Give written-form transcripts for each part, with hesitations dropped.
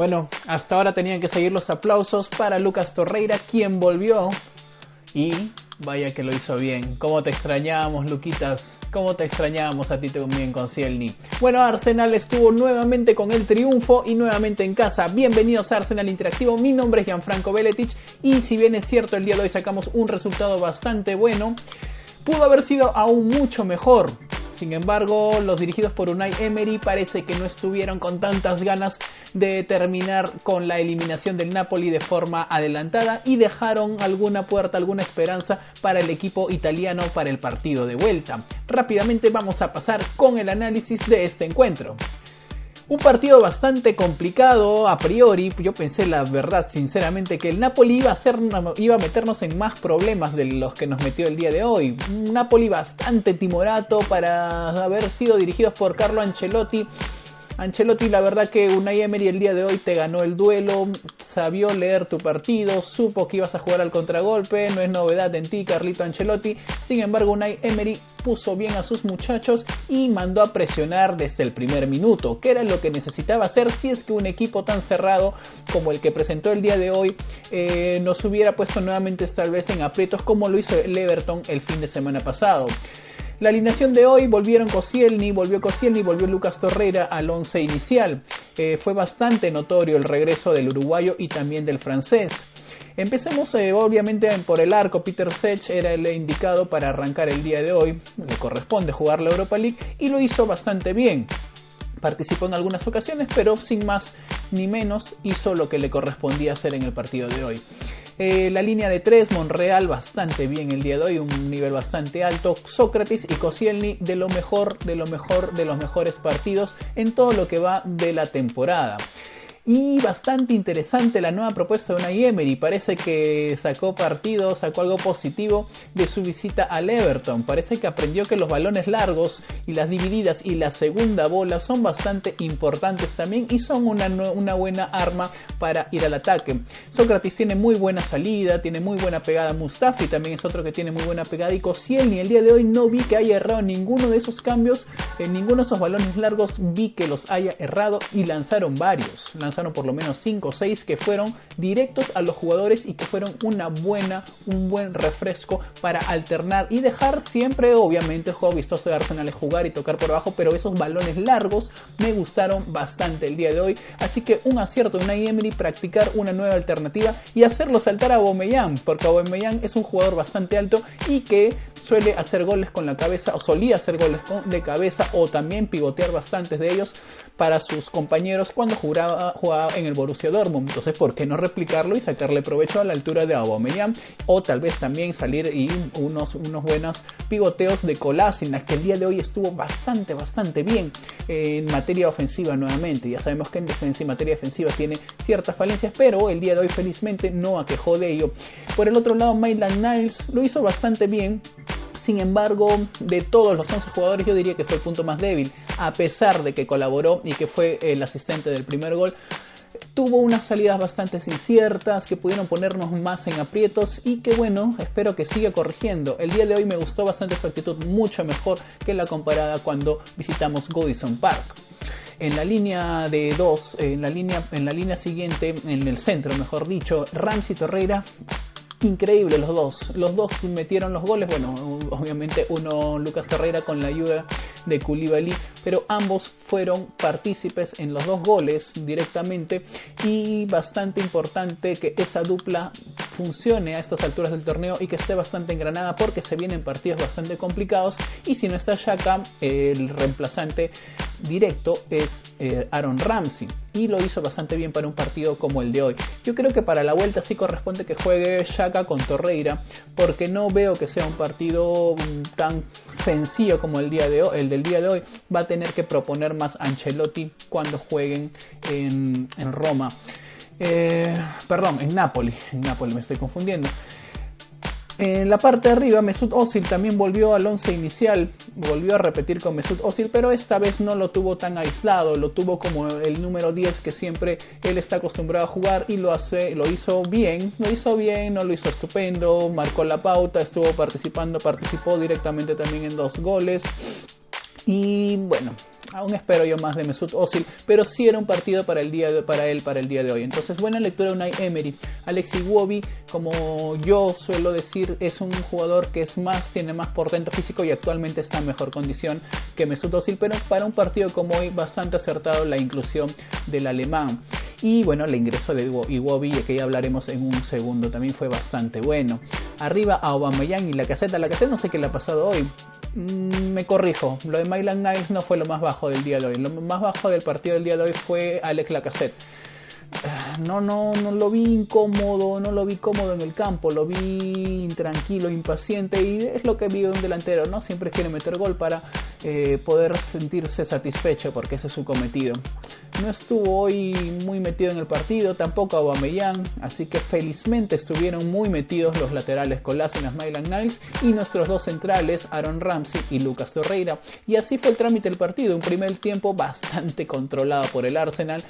Bueno, hasta ahora tenían que seguir los aplausos para Lucas Torreira, quien volvió y vaya que lo hizo bien. Cómo te extrañábamos, Luquitas. Cómo te extrañábamos a ti también con Cielny. Bueno, Arsenal estuvo nuevamente con el triunfo y nuevamente en casa. Bienvenidos a Arsenal Interactivo. Mi nombre es Gianfranco Beletic y si bien es cierto el día de hoy sacamos un resultado bastante bueno, pudo haber sido aún mucho mejor. Sin embargo, los dirigidos por Unai Emery parece que no estuvieron con tantas ganas de terminar con la eliminación del Napoli de forma adelantada y dejaron alguna puerta, alguna esperanza para el equipo italiano para el partido de vuelta. Rápidamente vamos a pasar con el análisis de este encuentro. Un partido bastante complicado a priori. Yo pensé, la verdad, sinceramente, que el Napoli iba a meternos en más problemas de los que nos metió el día de hoy. Un Napoli bastante timorato para haber sido dirigidos por Carlo Ancelotti. Ancelotti, la verdad que Unai Emery el día de hoy te ganó el duelo, sabió leer tu partido, supo que ibas a jugar al contragolpe, no es novedad en ti, Carlito Ancelotti. Sin embargo, Unai Emery puso bien a sus muchachos y mandó a presionar desde el primer minuto, que era lo que necesitaba hacer si es que un equipo tan cerrado como el que presentó el día de hoy nos hubiera puesto nuevamente tal vez en aprietos como lo hizo el Everton el fin de semana pasado. La alineación de hoy volvió Koscielny, volvió Lucas Torreira al 11 inicial. Fue bastante notorio el regreso del uruguayo y también del francés. Empecemos obviamente por el arco. Peter Cech era el indicado para arrancar el día de hoy. Le corresponde jugar la Europa League y lo hizo bastante bien. Participó en algunas ocasiones, pero sin más ni menos hizo lo que le correspondía hacer en el partido de hoy. La línea de 3, Monreal bastante bien el día de hoy, un nivel bastante alto. Sócrates y Koscielny de los mejores partidos en todo lo que va de la temporada. Y bastante interesante la nueva propuesta de Unai Emery. Parece que sacó algo positivo de su visita al Everton. Parece que aprendió que los balones largos y las divididas y la segunda bola son bastante importantes también y son una buena arma para ir al ataque. Sócrates tiene muy buena salida, tiene muy buena pegada. Mustafi también es otro que tiene muy buena pegada. Y Koscielny el día de hoy no vi que haya errado ninguno de esos cambios. En ninguno de esos balones largos vi que los haya errado y lanzaron varios. Lanzaron por lo menos 5 o 6 que fueron directos a los jugadores y que fueron un buen refresco para alternar y dejar siempre, obviamente, el juego vistoso de Arsenal es jugar y tocar por abajo, pero esos balones largos me gustaron bastante el día de hoy. Así que un acierto de Unai Emery practicar una nueva alternativa y hacerlo saltar a Aubameyang, porque Aubameyang es un jugador bastante alto y que suele hacer goles con la cabeza o solía hacer goles de cabeza o también pivotear bastantes de ellos para sus compañeros cuando jugaba en el Borussia Dortmund. Entonces, ¿por qué no replicarlo y sacarle provecho a la altura de Aubameyang? O tal vez también salir y unos buenos pivoteos de Kolasinac, que el día de hoy estuvo bastante bien en materia ofensiva nuevamente. Ya sabemos que en materia defensiva tiene ciertas falencias, pero el día de hoy felizmente no aquejó de ello. Por el otro lado, Maitland-Niles lo hizo bastante bien. Sin embargo, de todos los 11 jugadores yo diría que fue el punto más débil, a pesar de que colaboró y que fue el asistente del primer gol. Tuvo unas salidas bastante inciertas que pudieron ponernos más en aprietos y que bueno, espero que siga corrigiendo. El día de hoy me gustó bastante su actitud, mucho mejor que la comparada cuando visitamos Goodison Park. En la línea de 2, en la línea siguiente, en el centro mejor dicho, Ramsey Torreira. Increíble los dos metieron los goles. Bueno, obviamente uno Lucas Torreira con la ayuda de Koulibaly, pero ambos fueron partícipes en los dos goles directamente y bastante importante que esa dupla funcione a estas alturas del torneo y que esté bastante engranada porque se vienen partidos bastante complicados y si no está Xhaka, el reemplazante directo es Aaron Ramsey y lo hizo bastante bien para un partido como el de hoy. Yo creo que para la vuelta sí corresponde que juegue Xhaka con Torreira porque no veo que sea un partido tan sencillo como el del día de hoy. Va a tener que proponer más Ancelotti cuando jueguen en Roma. En Napoli me estoy confundiendo. En la parte de arriba, Mesut Özil también volvió al 11 inicial, volvió a repetir con Mesut Özil, pero esta vez no lo tuvo tan aislado, lo tuvo como el número 10 que siempre él está acostumbrado a jugar y lo hizo bien, no lo hizo estupendo, marcó la pauta, participó directamente también en 2 goles y bueno, aún espero yo más de Mesut Özil, pero sí era un partido para él para el día de hoy. Entonces, buena lectura de Unai Emery. Alex Iwobi, como yo suelo decir, es un jugador que tiene más portento físico y actualmente está en mejor condición que Mesut Özil, pero para un partido como hoy bastante acertado la inclusión del alemán. Y bueno, el ingreso de Iwobi, que ya hablaremos en un segundo, también fue bastante bueno. Arriba a Aubameyang y Lacazette. A Lacazette no sé qué le ha pasado hoy. Me corrijo, lo de Maitland-Niles no fue lo más bajo del día de hoy. Lo más bajo del partido del día de hoy fue Alex Lacazette. No lo vi incómodo, no lo vi cómodo en el campo, lo vi intranquilo, impaciente, y es lo que vive un delantero, ¿no? Siempre quiere meter gol para poder sentirse satisfecho, porque ese es su cometido. No estuvo hoy muy metido en el partido, tampoco Aubameyang, así que felizmente estuvieron muy metidos los laterales Kolasinac, Maitland-Niles y nuestros dos centrales, Aaron Ramsey y Lucas Torreira. Y así fue el trámite del partido, un primer tiempo bastante controlado por el Arsenal.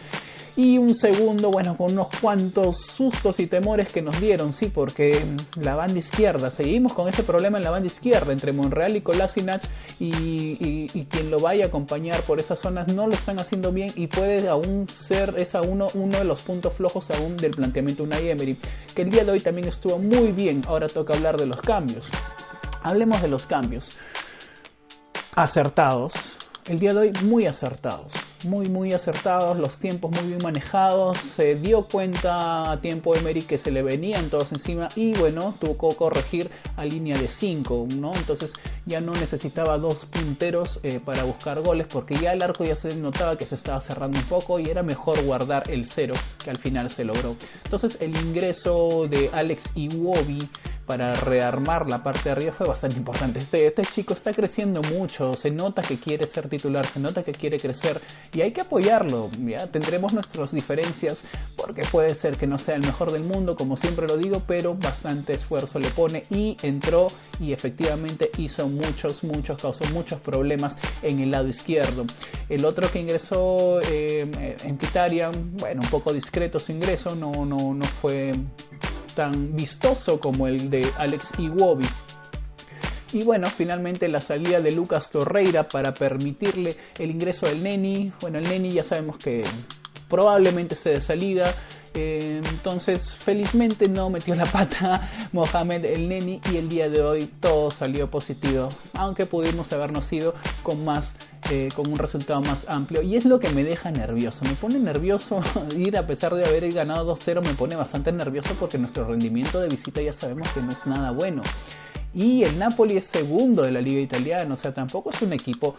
Y un segundo, bueno, con unos cuantos sustos y temores que nos dieron, sí, porque la banda izquierda, seguimos con ese problema en la banda izquierda, entre Monreal y Kolasinac, y quien lo vaya a acompañar por esas zonas no lo están haciendo bien, y puede aún ser uno de los puntos flojos aún del planteamiento de Unai Emery, que el día de hoy también estuvo muy bien. Ahora toca hablar de los cambios. Hablemos de los cambios. Acertados. El día de hoy muy acertados. Muy acertados, los tiempos muy bien manejados. Se dio cuenta a tiempo Emery que se le venían todos encima y bueno, tuvo que corregir a línea de 5, ¿no? Entonces ya no necesitaba dos punteros para buscar goles, porque ya el arco ya se notaba que se estaba cerrando un poco y era mejor guardar el 0, que al final se logró. Entonces el ingreso de Alex Iwobi para rearmar la parte de arriba fue bastante importante. Este chico está creciendo mucho, se nota que quiere ser titular, se nota que quiere crecer y hay que apoyarlo. Ya tendremos nuestras diferencias, porque puede ser que no sea el mejor del mundo, como siempre lo digo, pero bastante esfuerzo le pone y entró y efectivamente hizo causó muchos problemas en el lado izquierdo. El otro que ingresó en Mkhitaryan, bueno, un poco discreto su ingreso, no fue tan vistoso como el de Alex Iwobi. Y bueno, finalmente la salida de Lucas Torreira para permitirle el ingreso del Neni. Bueno, el Neni ya sabemos que probablemente esté de salida. Entonces felizmente no metió la pata Mohamed el Neni y el día de hoy todo salió positivo, aunque pudimos habernos ido con un resultado más amplio, y es lo que me deja nervioso. Me pone nervioso ir, a pesar de haber ganado 2-0, me pone bastante nervioso porque nuestro rendimiento de visita ya sabemos que no es nada bueno. Y el Napoli es segundo de la liga italiana, o sea, tampoco es un equipo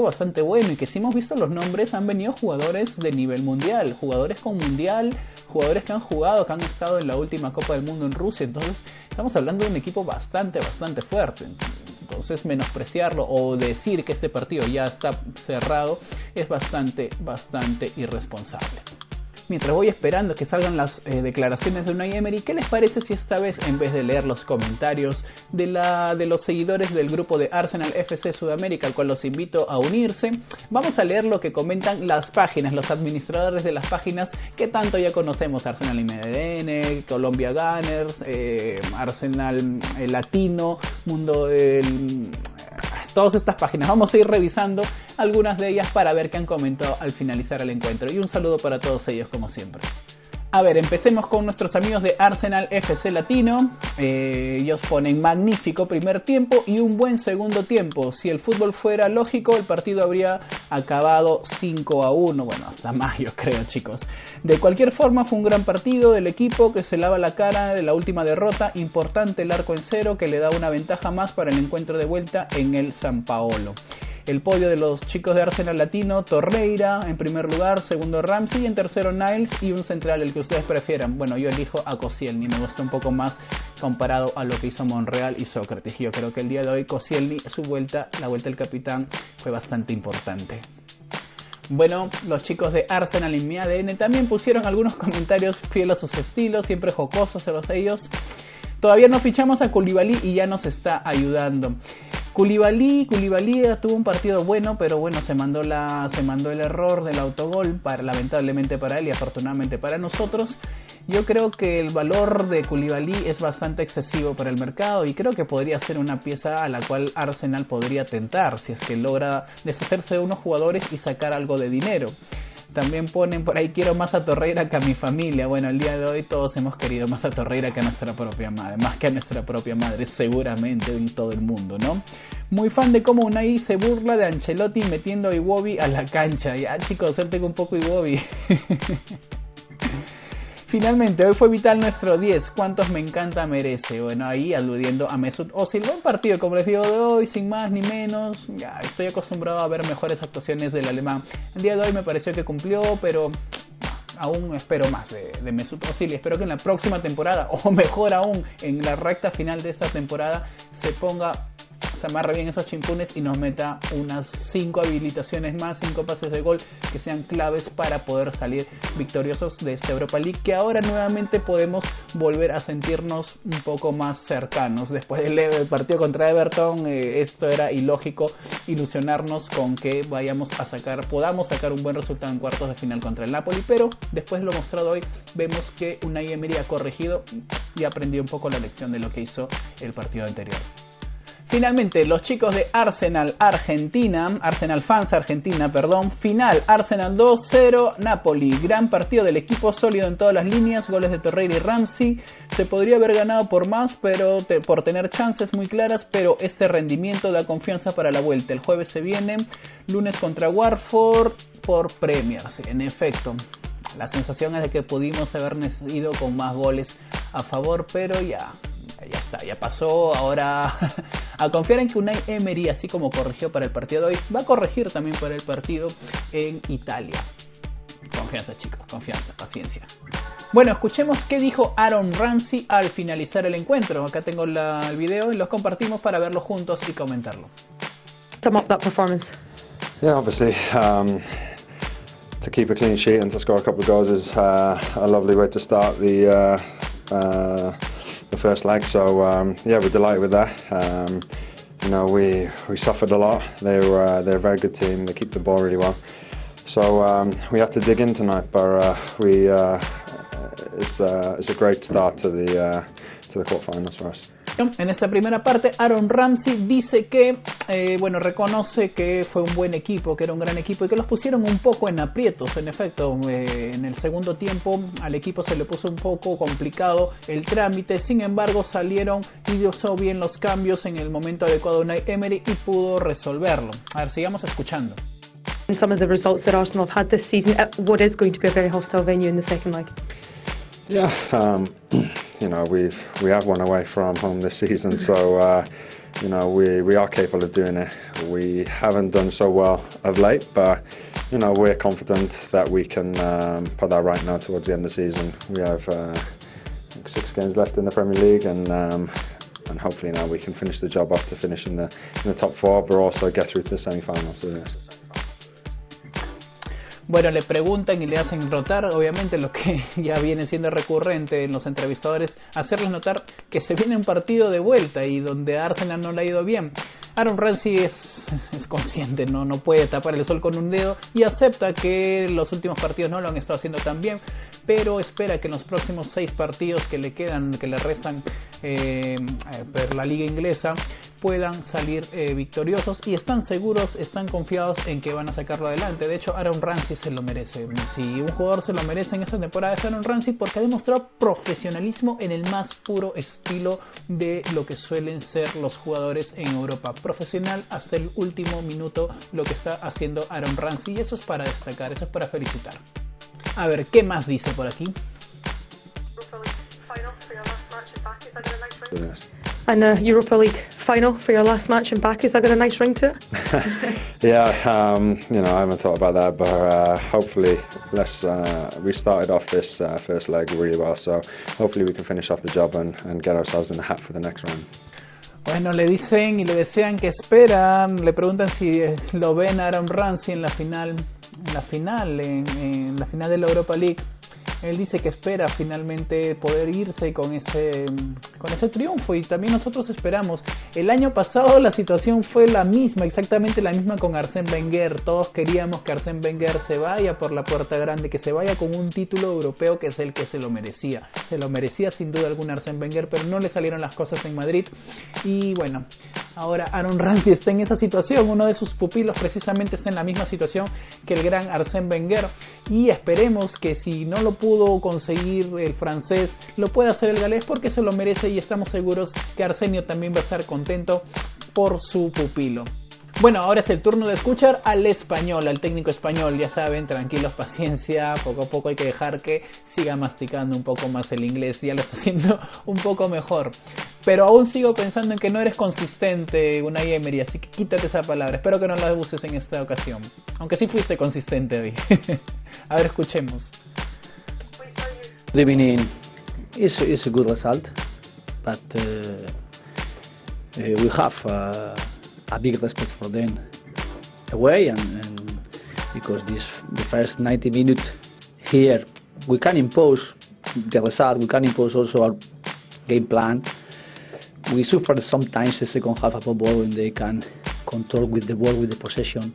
bastante bueno, y que si hemos visto los nombres, han venido jugadores de nivel mundial, jugadores con mundial, jugadores que han jugado, que han estado en la última Copa del Mundo en Rusia. Entonces estamos hablando de un equipo bastante fuerte. Entonces menospreciarlo o decir que este partido ya está cerrado es bastante irresponsable. Mientras voy esperando que salgan las declaraciones de Unai Emery, ¿qué les parece si esta vez, en vez de leer los comentarios de los seguidores del grupo de Arsenal FC Sudamérica, al cual los invito a unirse, vamos a leer lo que comentan las páginas, los administradores de las páginas que tanto ya conocemos: Arsenal MDN, Colombia Gunners, Arsenal Latino, Mundo todas estas páginas. Vamos a ir revisando algunas de ellas para ver qué han comentado al finalizar el encuentro, y un saludo para todos ellos como siempre. A ver, empecemos con nuestros amigos de Arsenal FC Latino. Ellos ponen: magnífico primer tiempo y un buen segundo tiempo. Si el fútbol fuera lógico, el partido habría acabado 5-1. Bueno, hasta más, yo creo, chicos. De cualquier forma, fue un gran partido del equipo que se lava la cara de la última derrota. Importante el arco en 0, que le da una ventaja más para el encuentro de vuelta en el San Paolo. El podio de los chicos de Arsenal Latino: Torreira en primer lugar, segundo Ramsey, en tercero Niles y un central, el que ustedes prefieran. Bueno, yo elijo a Koscielny, me gusta un poco más comparado a lo que hizo Monreal y Sócrates. Yo creo que el día de hoy Koscielny, la vuelta del capitán, fue bastante importante. Bueno, los chicos de Arsenal en mi ADN también pusieron algunos comentarios fieles a sus estilos, siempre jocosos los ellos. Todavía no fichamos a Koulibaly y ya nos está ayudando. Koulibaly tuvo un partido bueno, pero bueno, se mandó el error del autogol, lamentablemente para él y afortunadamente para nosotros. Yo creo que el valor de Koulibaly es bastante excesivo para el mercado y creo que podría ser una pieza a la cual Arsenal podría tentar si es que logra deshacerse de unos jugadores y sacar algo de dinero. También ponen por ahí: quiero más a Torreira que a mi familia. Bueno, el día de hoy todos hemos querido más a Torreira que a nuestra propia madre. Más que a nuestra propia madre, seguramente, en todo el mundo, ¿no? Muy fan de cómo Unai se burla de Ancelotti metiendo a Iwobi a la cancha. Ya, chicos, suelten un poco Iwobi. Finalmente, hoy fue vital nuestro 10. ¿Cuántos me encanta merece? Bueno, ahí aludiendo a Mesut Özil. Buen partido, como les digo, de hoy, sin más ni menos. Ya estoy acostumbrado a ver mejores actuaciones del alemán. El día de hoy me pareció que cumplió, pero aún espero más de Mesut Özil. Y espero que en la próxima temporada, o mejor aún, en la recta final de esta temporada, se amarre bien esos chimpunes y nos meta unas 5 habilitaciones más, 5 pases de gol que sean claves para poder salir victoriosos de esta Europa League, que ahora nuevamente podemos volver a sentirnos un poco más cercanos. Después del partido contra Everton, esto era ilógico ilusionarnos con que podamos sacar un buen resultado en cuartos de final contra el Napoli, pero después de lo mostrado hoy vemos que Unai Emery ha corregido y aprendió un poco la lección de lo que hizo el partido anterior. Finalmente, los chicos de Arsenal Fans Argentina, final, Arsenal 2-0, Napoli, gran partido del equipo, sólido en todas las líneas, goles de Torreira y Ramsey, se podría haber ganado por más, por tener chances muy claras, pero este rendimiento da confianza para la vuelta. El jueves se viene, lunes contra Watford por Premier, sí, en efecto. La sensación es de que pudimos haber ido con más goles a favor, pero ya está, ya pasó. Ahora a confiar en que Unai Emery, así como corrigió para el partido de hoy, va a corregir también para el partido en Italia. Confianza, chicos, confianza, paciencia. Bueno, escuchemos qué dijo Aaron Ramsey al finalizar el encuentro. Acá tengo el video y los compartimos para verlo juntos y comentarlo. Sum up that performance. Yeah, obviously, to keep a clean sheet and to score a couple of goals is a lovely way to start the first leg. So yeah, we're delighted with that. We suffered a lot. They're a very good team. They keep the ball really well. So we have to dig in tonight, but it's a great start to the quarterfinals for us. En esta primera parte, Aaron Ramsey dice que, reconoce que fue un buen equipo, que era un gran equipo y que los pusieron un poco en aprietos. En efecto, en el segundo tiempo al equipo se le puso un poco complicado el trámite. Sin embargo, salieron y usó bien los cambios en el momento adecuado Unai Emery y pudo resolverlo. A ver, sigamos escuchando. Some of the results that Arsenal have had this season, what is going to be a very hostile venue in the second leg? Yeah, we have one away from home this season, so we are capable of doing it. We haven't done so well of late, but we're confident that we can put that right now towards the end of the season. We have 6 games left in the Premier League, and hopefully now we can finish the job off to finish in the top 4, but also get through to the semi-finals. Bueno, le preguntan y le hacen notar, obviamente, lo que ya viene siendo recurrente en los entrevistadores, hacerles notar que se viene un partido de vuelta y donde a Arsenal no le ha ido bien. Aaron Ramsey es consciente, no puede tapar el sol con un dedo y acepta que los últimos partidos no lo han estado haciendo tan bien, pero espera que en los próximos 6 partidos que le quedan, que le restan por la liga inglesa, puedan salir victoriosos y están seguros, están confiados en que van a sacarlo adelante. De hecho, Aaron Ramsey se lo merece. Si un jugador se lo merece en esta temporada es Aaron Ramsey, porque ha demostrado profesionalismo en el más puro estilo de lo que suelen ser los jugadores en Europa. Profesional hasta el último minuto lo que está haciendo Aaron Ramsey, y eso es para destacar, eso es para felicitar. A ver, ¿qué más dice por aquí? And Europa League final for your last match in Baku, has that got a nice ring to it? Yeah, I haven't thought about that, but hopefully we started off this first leg really well, so hopefully we can finish off the job and get ourselves in the hat for the next round. Bueno, le dicen y le desean que esperan, le preguntan si lo ven a Aaron Ramsey en la final de la Europa League. Él dice que espera finalmente poder irse con ese triunfo, y también nosotros esperamos. El año pasado la situación fue la misma, exactamente la misma con Arsène Wenger. Todos queríamos que Arsène Wenger se vaya por la puerta grande, que se vaya con un título europeo, que es el que se lo merecía. Se lo merecía sin duda alguna Arsène Wenger, pero no le salieron las cosas en Madrid. Y bueno, ahora Aaron Ramsey está en esa situación. Uno de sus pupilos precisamente está en la misma situación que el gran Arsène Wenger, y esperemos que si no lo pudo conseguir el francés, lo pueda hacer el galés, porque se lo merece, y estamos seguros que Arsenio también va a estar contento por su pupilo. Bueno, ahora es el turno de escuchar al español, al técnico español. Ya saben, tranquilos, paciencia, poco a poco hay que dejar que siga masticando un poco más el inglés. Ya lo está haciendo un poco mejor, pero aún sigo pensando en que no eres consistente, Unai Emery, así que quítate esa palabra. Espero que no la uses en esta ocasión, aunque sí fuiste consistente hoy. A ver, escuchemos. Good evening. It's a good result, but we have a big respect for them away, and because the first 90 minutes here we can impose the result, we can impose also our game plan. We suffered sometimes the second half of the ball when they can control with the ball, with the possession,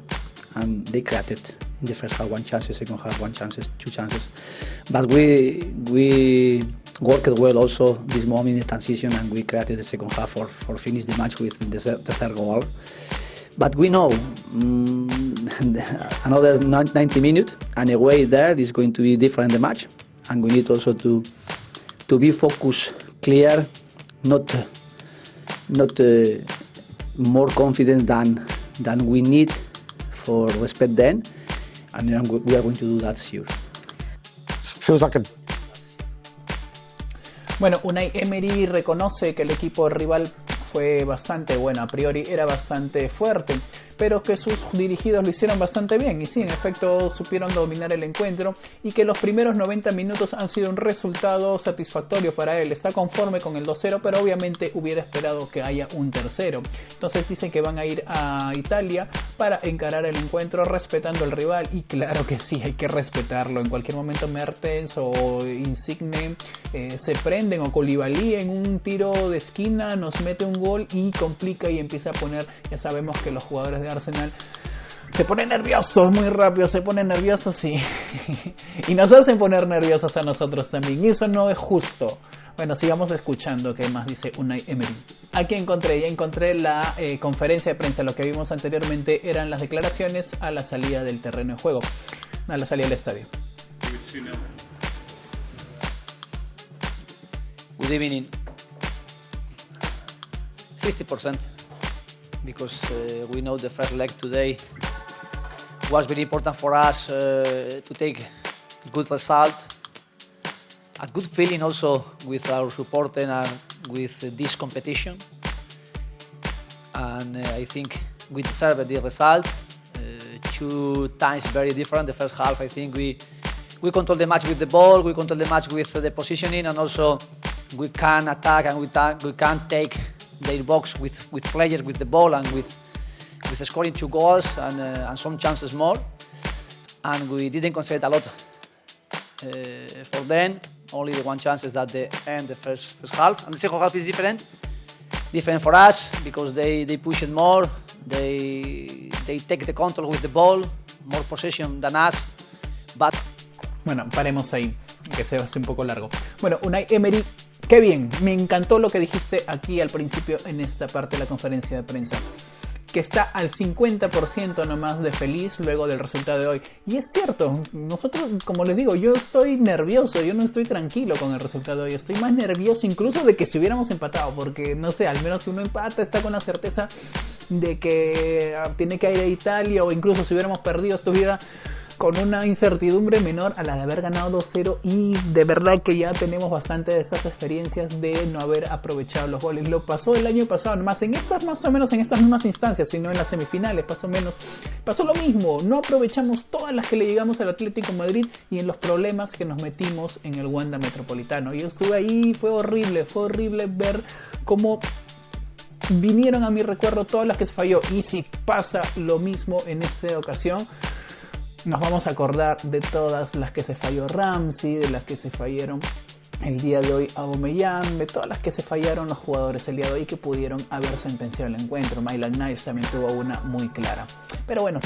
and they created in the first half one chance, second half one chance, two chances. But we worked well also this moment in the transition, and we created the second half for finish the match with the third goal. But we know another 90 minutes and away there is going to be different the match, and we need also to be focused, clear, not more confident than we need for respect them, and we are going to do that sure. Feels like a Bueno, Unai Emery reconoce que el equipo rival fue bastante bueno, a priori era bastante fuerte, pero que sus dirigidos lo hicieron bastante bien, y sí, en efecto supieron dominar el encuentro, y que los primeros 90 minutos han sido un resultado satisfactorio para él. Está conforme con el 2-0, pero obviamente hubiera esperado que haya un tercero. Entonces dicen que van a ir a Italia para encarar el encuentro respetando al rival, y claro que sí, hay que respetarlo. En cualquier momento Mertens o Insigne se prenden, o Koulibaly en un tiro de esquina nos mete un gol y complica, y empieza a poner, ya sabemos que los jugadores de Arsenal se ponen nerviosos muy rápido, se ponen nerviosos y nos hacen poner nerviosos a nosotros también, y eso no es justo. Bueno, sigamos escuchando qué más dice Unai Emery. Aquí ya encontré la conferencia de prensa. Lo que vimos anteriormente eran las declaraciones a la salida del terreno de juego, a la salida del estadio. Good evening. 50%, because we know the first leg today was very important for us to take a good result, a good feeling also with our supporters and with this competition. And I think we deserved the result. Two times very different. The first half, I think we control the match with the ball, we control the match with the positioning, and also we can attack and we can take their box with players with the ball, and with scoring 2 goals and some chances more. And we didn't concede a lot for them. Only the one chance is at the end, the first half. And the second half is different for us, because they push it more. They take the control with the ball, more possession than us. But bueno, paremos ahí, que se hace un poco largo. Bueno, Unai Emery, qué bien, me encantó lo que dijiste aquí al principio en esta parte de la conferencia de prensa, que está al 50% nomás de feliz luego del resultado de hoy. Y es cierto, nosotros, como les digo, yo estoy nervioso, yo no estoy tranquilo con el resultado de hoy, estoy más nervioso incluso de que si hubiéramos empatado, porque no sé, al menos si uno empata está con la certeza de que tiene que ir a Italia, o incluso si hubiéramos perdido estuviera con una incertidumbre menor a la de haber ganado 2-0, y de verdad que ya tenemos bastante de estas experiencias de no haber aprovechado los goles. Lo pasó el año pasado, más o menos en estas mismas instancias, sino en las semifinales, pasó lo mismo. No aprovechamos todas las que le llegamos al Atlético Madrid, y en los problemas que nos metimos en el Wanda Metropolitano. Yo estuve ahí, fue horrible ver cómo vinieron a mi recuerdo todas las que se falló, y si pasa lo mismo en esta ocasión, nos vamos a acordar de todas las que se falló Ramsey, de las que se fallaron el día de hoy Aubameyang, de todas las que se fallaron los jugadores el día de hoy que pudieron haber sentenciado el encuentro. Maitland Niles también tuvo una muy clara. Pero bueno,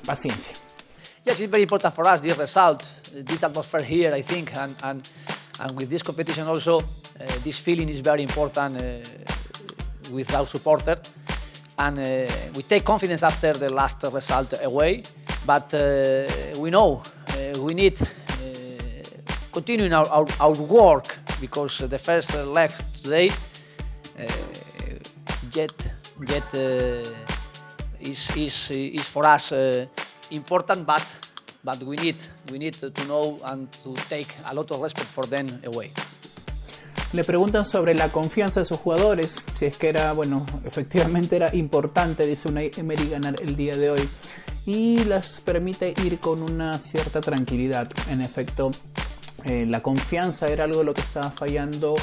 paciencia. Yes, it's very important for us, this result, this atmosphere here, I think, and with this competition also, this feeling is very important with our supporters. And we take confidence after the last result away, but we know we need continuing our work, because the first leg today is for us important, but we need to know and to take a lot of respect for them away. Le preguntan sobre la confianza de sus jugadores, si es que era, bueno, efectivamente era importante, dice Unai Emery, ganar el día de hoy, y les permite ir con una cierta tranquilidad. En efecto, la confianza era algo de lo que estaba fallando,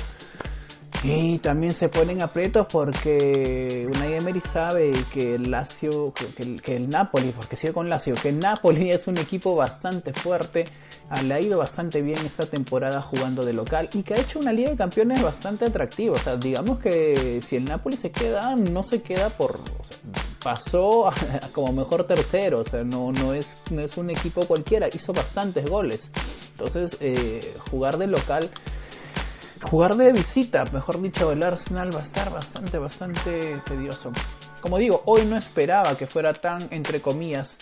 y también se ponen aprietos porque Unai Emery sabe que el Lazio, que el Napoli, porque sigue con Lazio, que el Napoli es un equipo bastante fuerte, le ha ido bastante bien esta temporada jugando de local y que ha hecho una Liga de Campeones bastante atractiva. O sea, digamos que si el Napoli se queda, no se queda por... O sea, pasó como mejor tercero, o sea, no es un equipo cualquiera, hizo bastantes goles. Entonces, jugar de local... Jugar de visita, mejor dicho, el Arsenal va a estar bastante tedioso. Como digo, hoy no esperaba que fuera tan, entre comillas,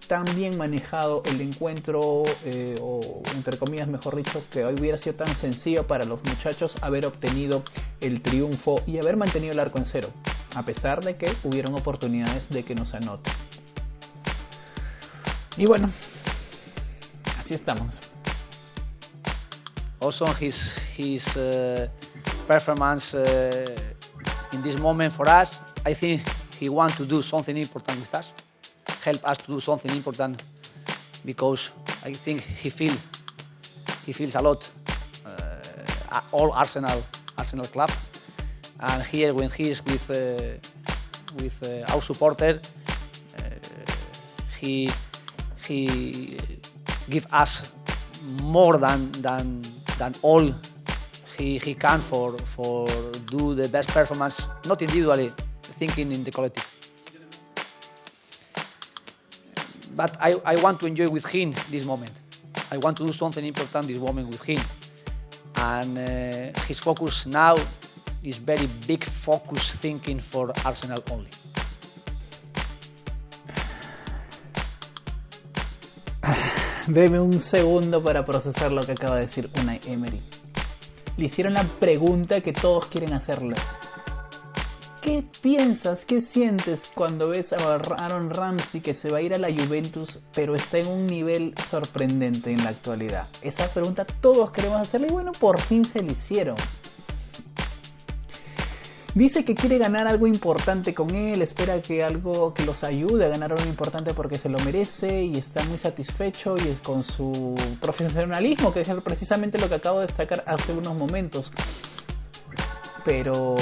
tan bien manejado el encuentro, o entre comillas, mejor dicho, que hoy hubiera sido tan sencillo para los muchachos haber obtenido el triunfo y haber mantenido el arco en cero, a pesar de que hubieron oportunidades de que nos anoten. Y bueno, así estamos. Also, his performance in this moment for us, I think he wants to do something important with us, help us to do something important, because I think he feels a lot all Arsenal club, and here when he is with our supporter, he give us more than all he can for do the best performance, not individually, thinking in the collective. But I want to enjoy with him this moment. I want to do something important this moment with him. And his focus now is very big focus thinking for Arsenal only. Deme un segundo para procesar lo que acaba de decir Unai Emery. Le hicieron la pregunta que todos quieren hacerle. ¿Qué piensas, qué sientes cuando ves a Aaron Ramsey que se va a ir a la Juventus, pero está en un nivel sorprendente en la actualidad? Esa pregunta todos queremos hacerle y bueno, por fin se le hicieron. Dice que quiere ganar algo importante con él, espera que algo que los ayude a ganar algo importante porque se lo merece y está muy satisfecho y es con su profesionalismo, que es precisamente lo que acabo de destacar hace unos momentos. Pero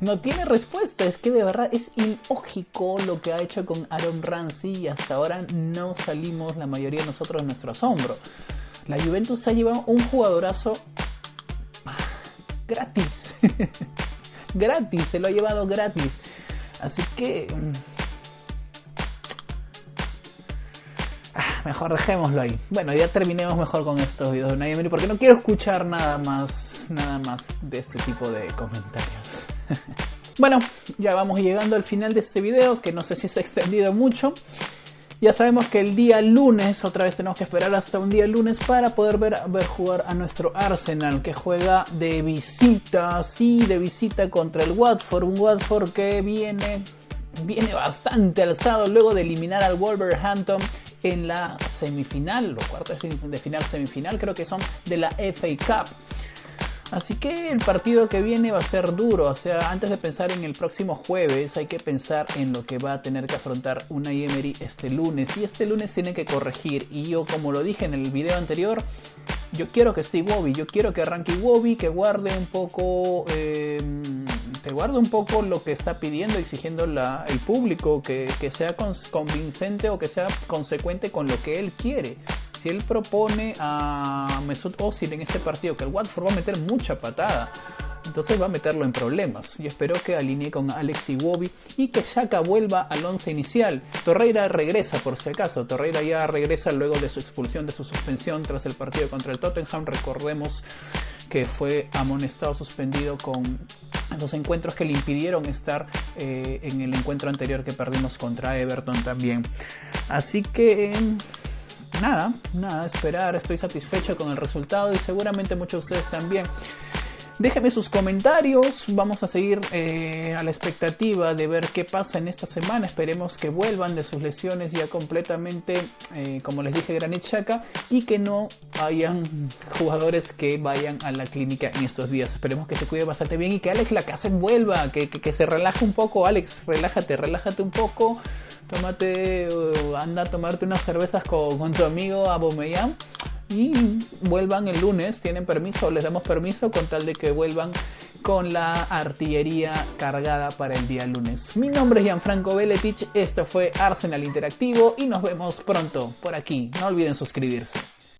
no tiene respuesta, es que de verdad es ilógico lo que ha hecho con Aaron Ramsey y hasta ahora no salimos la mayoría de nosotros de nuestro asombro. La Juventus se ha llevado un jugadorazo gratis. Gratis, se lo ha llevado gratis. Así que mejor dejémoslo ahí. Bueno, ya terminemos mejor con estos videos de Unai Emery porque no quiero escuchar nada más de este tipo de comentarios. Bueno, ya vamos llegando al final de este video, que no sé si se ha extendido mucho. Ya sabemos que el día lunes, otra vez tenemos que esperar hasta un día lunes para poder ver jugar a nuestro Arsenal, que juega de visita, sí, de visita contra el Watford. Un Watford que viene bastante alzado luego de eliminar al Wolverhampton en la semifinal, los cuartos de final semifinal creo que son de la FA Cup. Así que el partido que viene va a ser duro, o sea, antes de pensar en el próximo jueves hay que pensar en lo que va a tener que afrontar Unai Emery este lunes. Y este lunes tiene que corregir, y yo, como lo dije en el video anterior, yo quiero que esté Iwobi, yo quiero que arranque Iwobi, que guarde un poco lo que está pidiendo, exigiendo el público, que sea convincente o que sea consecuente con lo que él quiere. Si él propone a Mesut Özil en este partido, que el Watford va a meter mucha patada, entonces va a meterlo en problemas. Yo espero que alinee con Alex Iwobi y que Xhaka vuelva al 11 inicial. Torreira regresa, por si acaso. Torreira ya regresa luego de su expulsión, de su suspensión tras el partido contra el Tottenham. Recordemos que fue amonestado, suspendido con los encuentros que le impidieron estar en el encuentro anterior que perdimos contra Everton también. Así que nada, esperar. Estoy satisfecho con el resultado y seguramente muchos de ustedes también. Déjenme sus comentarios, vamos a seguir a la expectativa de ver qué pasa en esta semana. Esperemos que vuelvan de sus lesiones ya completamente, como les dije, Granit Xhaka, y que no hayan jugadores que vayan a la clínica en estos días. Esperemos que se cuide bastante bien y que Alex Lacazette vuelva, que se relaje un poco. Alex, relájate un poco, anda a tomarte unas cervezas con tu amigo Aubameyang. Y vuelvan el lunes, tienen permiso, les damos permiso con tal de que vuelvan con la artillería cargada para el día lunes. Mi nombre es Gianfranco Beletic, esto fue Arsenal Interactivo y nos vemos pronto por aquí. No olviden suscribirse.